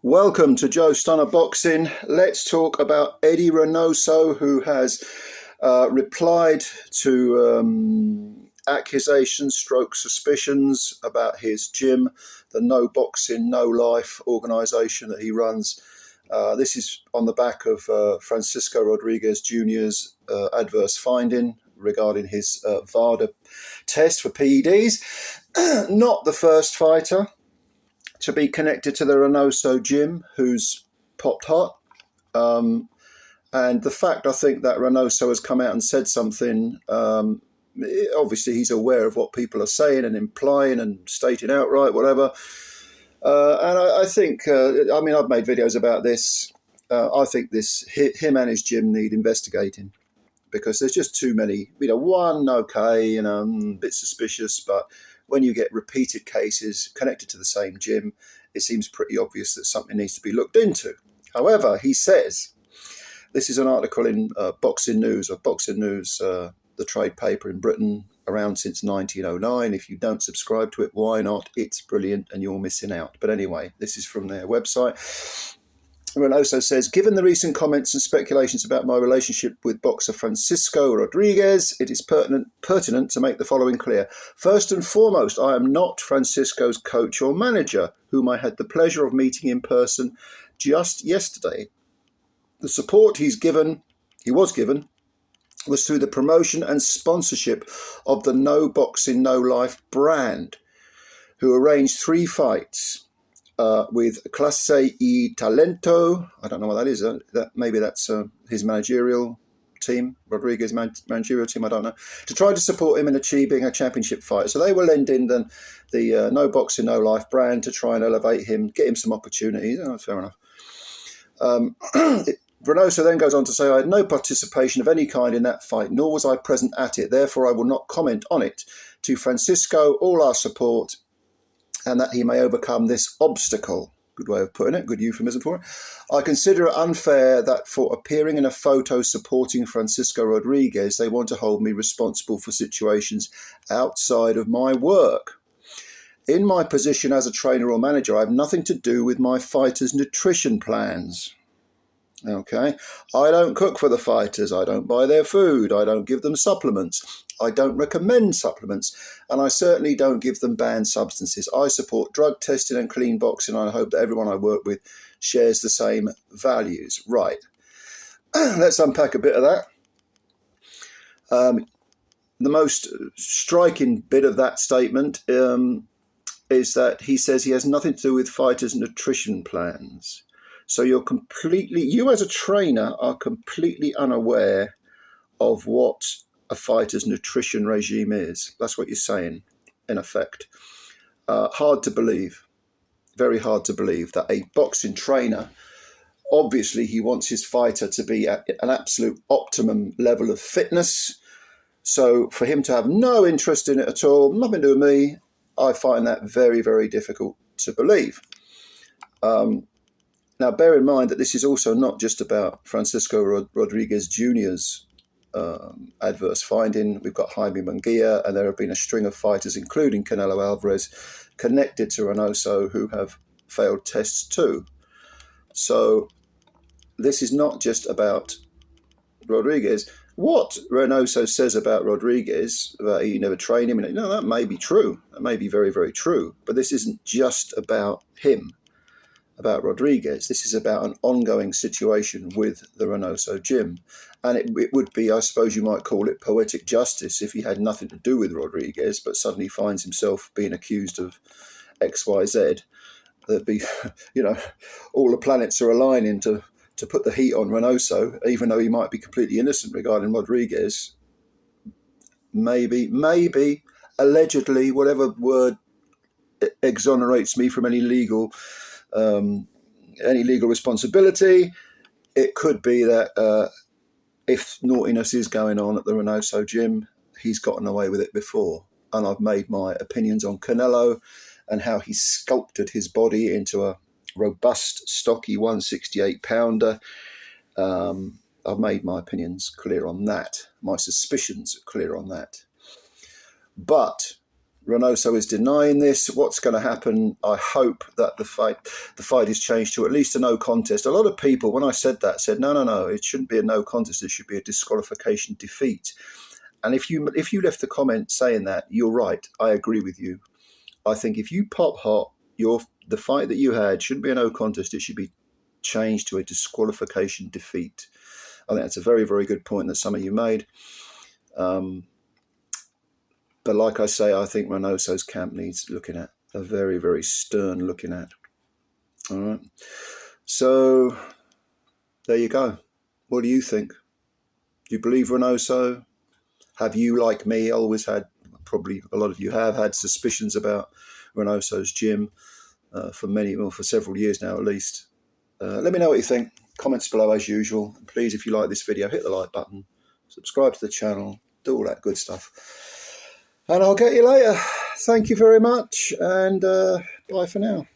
Welcome to Joe Stunner Boxing. Let's talk about Eddy Reynoso, who has replied to accusations, stroke suspicions about his gym, the No Boxing, No Life organisation that he runs. This is on the back of Francisco Rodriguez Jr.'s adverse finding regarding his VADA test for PEDs. Not the first fighter to be connected to the Reynoso gym who's popped hot. And the fact, I think, that Reynoso has come out and said something, obviously he's aware of what people are saying and implying and stating outright, whatever. And I think, I've made videos about this. I think him and his gym need investigating, because there's just too many, one, okay, a bit suspicious, but when you get repeated cases connected to the same gym, it seems pretty obvious that something needs to be looked into. However, he says, this is an article in Boxing News, the trade paper in Britain, around since 1909. If you don't subscribe to it, why not? It's brilliant and you're missing out. But anyway, this is from their website. Reynoso says, given the recent comments and speculations about my relationship with boxer Francisco Rodriguez, it is pertinent to make the following clear. First and foremost, I am not Francisco's coach or manager, whom I had the pleasure of meeting in person just yesterday. The support he was given, was through the promotion and sponsorship of the No Boxing, No Life brand, who arranged 3 fights. With Clase y Talento, I don't know what that is. Maybe that's his managerial team, Rodriguez's managerial team, I don't know, to try to support him in achieving a championship fight. So they will lend in the No Boxing, No Life brand to try and elevate him, get him some opportunities. Oh, fair enough. Reynoso then goes on to say, I had no participation of any kind in that fight, nor was I present at it. Therefore, I will not comment on it. To Francisco, all our support, and that he may overcome this obstacle. Good way of putting it, good euphemism for it. I consider it unfair that for appearing in a photo supporting Francisco Rodriguez, they want to hold me responsible for situations outside of my work. In my position as a trainer or manager, I have nothing to do with my fighters' nutrition plans. Okay, I don't cook for the fighters, I don't buy their food, I don't give them supplements, I don't recommend supplements, and I certainly don't give them banned substances. I support drug testing and clean boxing, and I hope that everyone I work with shares the same values. Right, let's unpack a bit of that. The most striking bit of that statement is that he says he has nothing to do with fighters' nutrition plans. So you as a trainer are completely unaware of what a fighter's nutrition regime is. That's what you're saying, in effect. Hard to believe, very hard to believe that a boxing trainer, obviously he wants his fighter to be at an absolute optimum level of fitness. So for him to have no interest in it at all, nothing to do with me, I find that very, very difficult to believe. Now, bear in mind that this is also not just about Francisco Rodriguez Jr.'s adverse finding. We've got Jaime Munguia, and there have been a string of fighters, including Canelo Alvarez, connected to Reynoso who have failed tests too. So this is not just about Rodriguez. What Reynoso says about Rodriguez, that he never trained him, that may be true. That may be very, very true. But this isn't just about him, about Rodriguez. This is about an ongoing situation with the Reynoso gym. And it would be, I suppose you might call it, poetic justice if he had nothing to do with Rodriguez, but suddenly finds himself being accused of XYZ. There'd be, all the planets are aligning to put the heat on Reynoso, even though he might be completely innocent regarding Rodriguez. Maybe, allegedly, whatever word exonerates me from any legal responsibility. It could be that if naughtiness is going on at the Reynoso gym, he's gotten away with it before. And I've made my opinions on Canelo and how he sculpted his body into a robust, stocky 168-pounder. I've made my opinions clear on that. My suspicions are clear on that. But Reynoso is denying this. What's going to happen? I hope that the fight is changed to at least a no contest. A lot of people, when I said that, said no, it shouldn't be a no contest. It should be a disqualification defeat. And if you left the comment saying that, you're right. I agree with you. I think if you pop hot, the fight that you had shouldn't be a no contest. It should be changed to a disqualification defeat. I think that's a very, very good point that some of you made. But like I say, I think Reynoso's camp needs looking at, a very, very stern looking at. All right. So there you go. What do you think? Do you believe Reynoso? Have you, like me, always had, probably a lot of you have had suspicions about Reynoso's gym for several years now at least? Let me know what you think. Comments below as usual. Please, if you like this video, hit the like button, subscribe to the channel, do all that good stuff. And I'll get you later. Thank you very much, and bye for now.